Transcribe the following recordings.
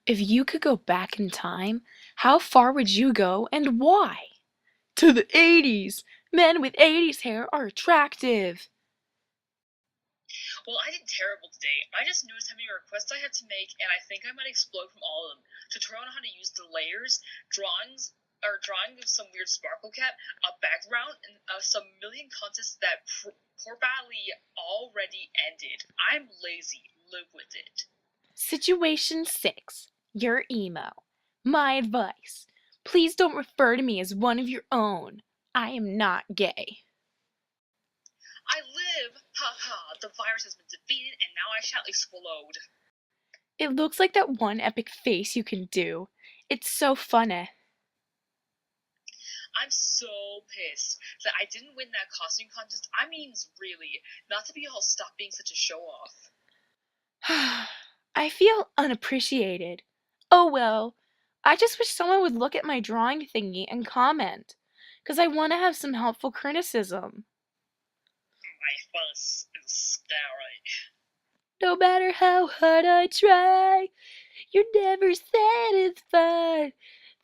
If you could go back in time, how far would you go and why? To the 80s! Men with 80s hair are attractive! Well, I did terrible today. I just noticed how many requests I had to make, and I think I might explode from all of them. Tutorial on how to use the layers, drawing of some weird sparkle cap, a background, and some million contests that poor badly already ended. I'm lazy. Live with it. Situation 6. You're emo. My advice. Please don't refer to me as one of your own. I am not gay. I live! Ha ha! The virus has been defeated, and now I shall explode. It looks like that one epic face you can do. It's so funny. I'm so pissed that I didn't win that costume contest. I mean, really, not to be all stop being such a show off. I feel unappreciated. Oh well, I just wish someone would look at my drawing thingy and comment, 'cause I want to have some helpful criticism. My face is scary. No matter how hard I try, you're never satisfied.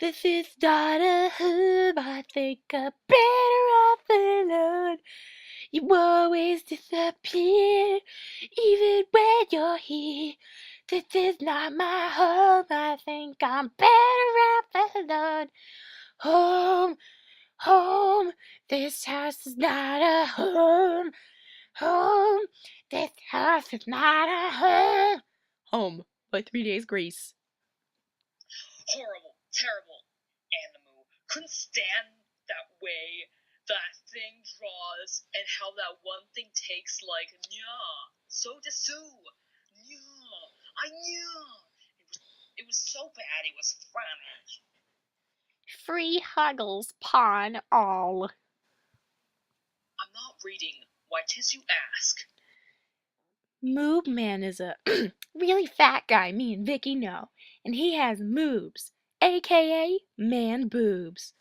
This is not a home, I think I'm better off alone. You always disappear, even when you're here. This is not my home, I think I'm better off alone. Home, home, this house is not a home. Home, this house is not a home. Home by 3 Days Grace. Horrible, terrible animal. Couldn't stand that way that thing draws and how that one thing takes like nya. So dessous. Nya. I knew. It was so bad it was funny. Free Huggles pawn all. I'm not reading. Why 'tis you ask? Moob Man is a really fat guy me and Vicky know, and he has moobs, aka man boobs.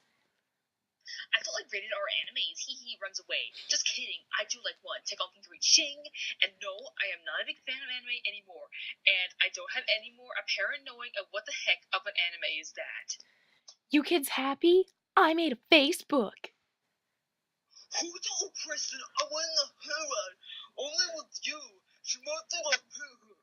I felt like rated R animes. He runs away. Just kidding. I do like one. Take on Three Ching. And no, I am not a big fan of anime anymore. And I don't have any more apparent knowing of what the heck of an anime is that. You kids happy? I made a Facebook. Who told Kristen I wasn't a hero? Only with you. She must have a hero.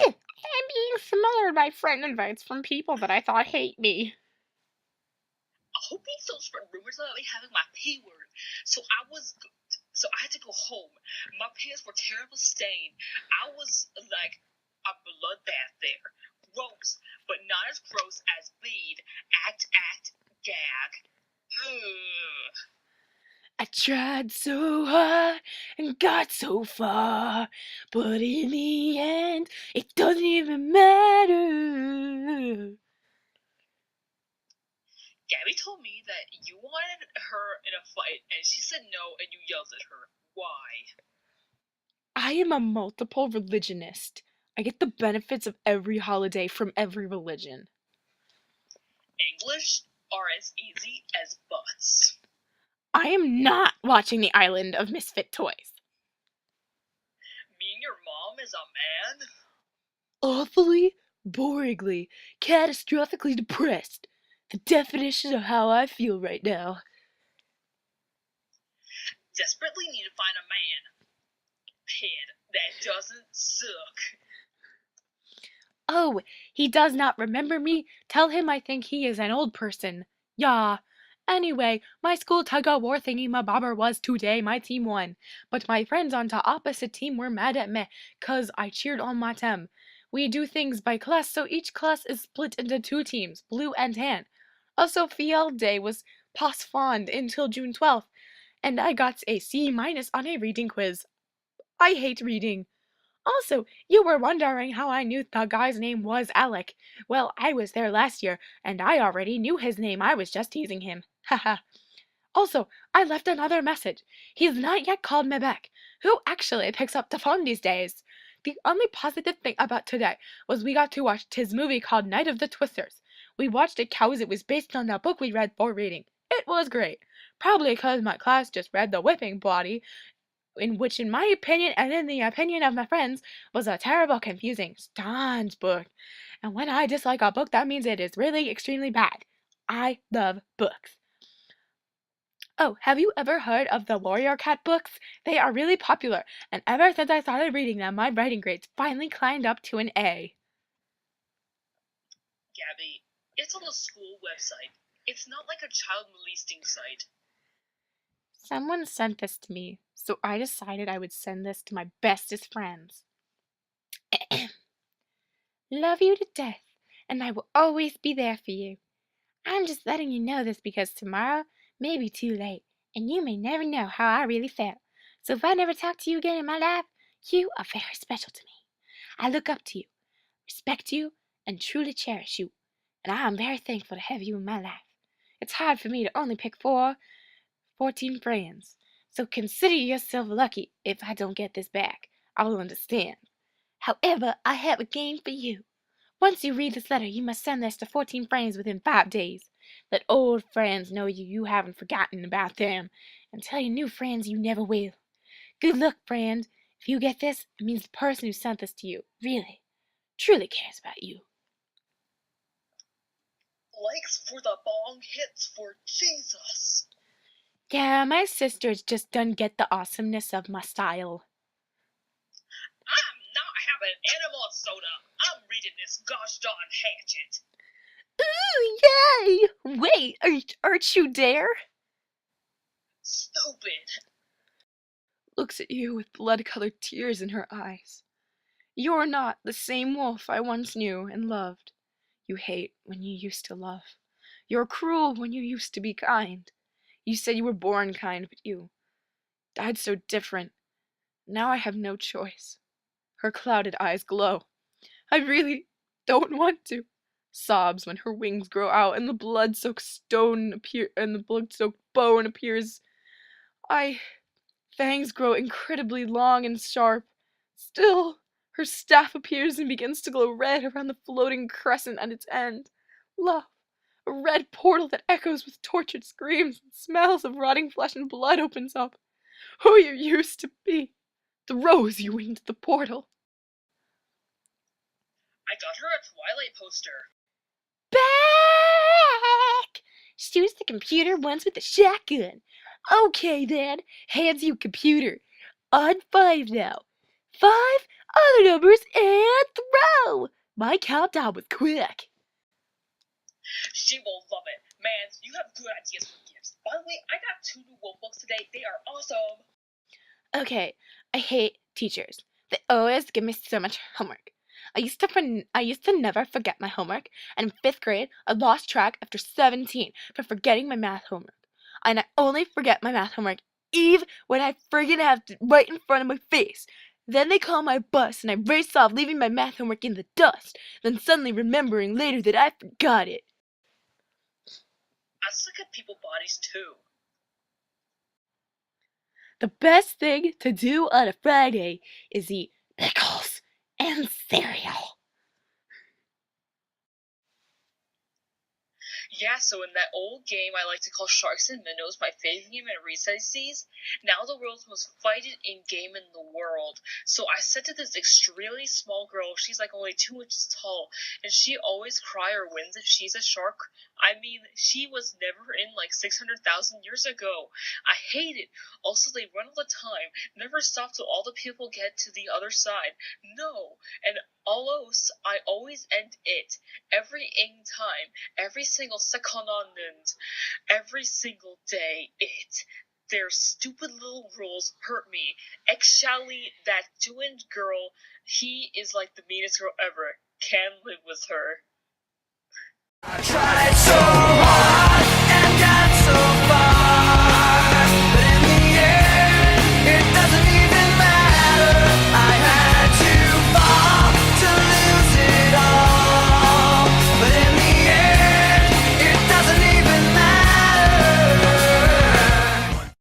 I'm being smothered by friend invites from people that I thought hate me. I hope he still spread rumors about me having my P word. So I had to go home. My pants were terribly stained. I was like a bloodbath there. Gross, but not as gross as bleed, act, gag. Ugh. I tried so hard and got so far, but in the end, it doesn't even matter. Gabby told me that you wanted her in a fight, and she said no, and you yelled at her. Why? I am a multiple religionist. I get the benefits of every holiday from every religion. English are as easy as butts. I am not watching The Island of Misfit Toys. Mean your mom is a man? Awfully, boringly, catastrophically depressed. The definition of how I feel right now. Desperately need to find a man. Head that doesn't suck. Oh, he does not remember me? Tell him I think he is an old person. Yeah. Anyway, my school tug-of-war thingy my bobber was today, my team won. But my friends on the opposite team were mad at me, 'cause I cheered on my team. We do things by class, so each class is split into 2 teams, blue and tan. Also, field day was postponed until June 12th, and I got a C- on a reading quiz. I hate reading. Also, you were wondering how I knew the guy's name was Alec. Well, I was there last year, and I already knew his name. I was just teasing him. Haha. Also, I left another message. He's not yet called me back. Who actually picks up the phone these days? The only positive thing about today was we got to watch his movie called Night of the Twisters. We watched it cause it was based on the book we read for reading. It was great. Probably because my class just read The Whipping Body, which in my opinion and in the opinion of my friends was a terrible, confusing, strange book. And when I dislike a book, that means it is really extremely bad. I love books. Oh, have you ever heard of the Warrior Cat books? They are really popular, and ever since I started reading them, my writing grades finally climbed up to an A. Gabby, it's on the school website. It's not like a child molesting site. Someone sent this to me, so I decided I would send this to my bestest friends. Love you to death, and I will always be there for you. I'm just letting you know this because tomorrow may be too late, and you may never know how I really felt. So if I never talk to you again in my life, you are very special to me. I look up to you, respect you, and truly cherish you, and I am very thankful to have you in my life. It's hard for me to only pick 14 friends, so consider yourself lucky if I don't get this back. I will understand. However, I have a game for you. Once you read this letter, you must send this to 14 friends within 5 days. Let old friends know you haven't forgotten about them, and tell your new friends you never will. Good luck, friend. If you get this, it means the person who sent this to you really, truly cares about you. Likes for the bong, hits for Jesus. Yeah, my sister's just done get the awesomeness of my style. I'm not having animal soda. I'm reading this gosh darn hatchet. Ooh, yay! Wait, aren't you dare? Stupid. Looks at you with blood-colored tears in her eyes. You're not the same wolf I once knew and loved. You hate when you used to love. You're cruel when you used to be kind. You said you were born kind, but you died so different. Now I have no choice. Her clouded eyes glow. I really don't want to. Sobs when her wings grow out and the blood-soaked bone appears. Fangs grow incredibly long and sharp. Still, her staff appears and begins to glow red around the floating crescent at its end. Love, a red portal that echoes with tortured screams and smells of rotting flesh and blood opens up. Who you used to be, throws you into the portal. I got her a Twilight poster. Back! Shoots the computer once with a shotgun. Okay then, hands you computer. On 5 now. 5, other numbers, and throw! My countdown was quick. She will love it. Man, you have good ideas for gifts. By the way, I got 2 new wolf books today. They are awesome. Okay, I hate teachers. They always give me so much homework. I used to never forget my homework, and in 5th grade, I lost track after 17 for forgetting my math homework. And I only forget my math homework when I friggin' have it right in front of my face. Then they call my bus, and I race off, leaving my math homework in the dust, then suddenly remembering later that I forgot it. I suck at people bodies too. The best thing to do on a Friday is eat pickles and cereal. Yeah, so in that old game I like to call Sharks and Minnows, my favorite game in recesses, now the world's most fighted in game in the world. So I said to this extremely small girl, she's like only 2 inches tall, and she always cry or wins if she's a shark. I mean, she was never in like 600,000 years ago. I hate it. Also, they run all the time, never stop till all the people get to the other side. No, and almost I always end it every time, every single second on end, every single day. Their stupid little rules hurt me. Actually, that two-inch girl, he is like the meanest girl ever. Can't live with her.